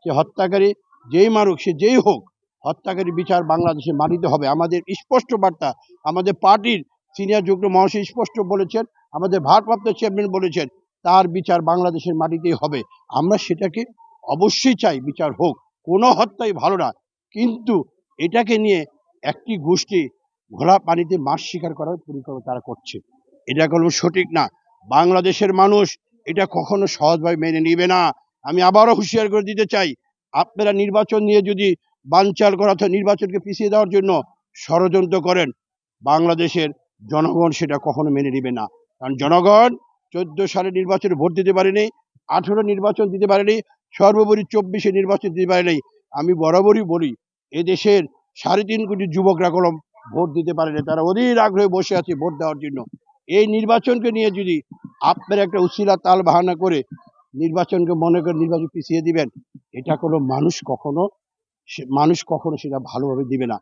সে হত্যাকারী যেই মারুক, সে যেই হোক, হত্যাকারী বিচার বাংলাদেশে মানিতে হবে। আমাদের স্পষ্ট বার্তা, আমাদের পার্টির সিনিয়র যুগ্ম মহাসচিব স্পষ্ট বলেছেন, আমাদের ভারপ্রাপ্ত চেয়ারম্যান বলেছেন, তার বিচার বাংলাদেশের মাটিতেই হবে। আমরা সেটাকে অবশ্যই চাই বিচার হোক, কোনো হত্যাই ভালো না, কিন্তু এটাকে নিয়ে একটি গোষ্ঠী ঘোলা পানিতে মাছ শিকার করার পরিকল্পনা তারা করছে, এটা কোনো সঠিক না। বাংলাদেশের মানুষ এটা কখনো সহজভাবে মেনে নিবে না। আমি আবারও হুঁশিয়ার করে দিতে চাই, আপনারা নির্বাচন নিয়ে যদি বানচাল করা অথবা নির্বাচনকে পিছিয়ে দেওয়ার জন্য ষড়যন্ত্র করেন, বাংলাদেশের জনগণ সেটা কখনো মেনে নেবে না। কারণ জনগণ 14 সালে নির্বাচনে ভোট দিতে পারেনি, 18 নির্বাচন দিতে পারেনি, সর্বোপরি 24-এ নির্বাচন দিতে পারেনি। আমি বরাবরই বলি, এদেশের 3.5 কোটি যুবকরা কোনো ভোট দিতে পারেনি, তারা অধীর আগ্রহে বসে আছে ভোট দেওয়ার জন্য। এই নির্বাচনকে নিয়ে যদি আপনারা একটা উছিলা তাল বাহানা করে নির্বাচনকে মনে করে নির্বাচন পিছিয়ে দিবেন, এটা কোনো মানুষ কখনো সেটা ভালোভাবে দিবে না।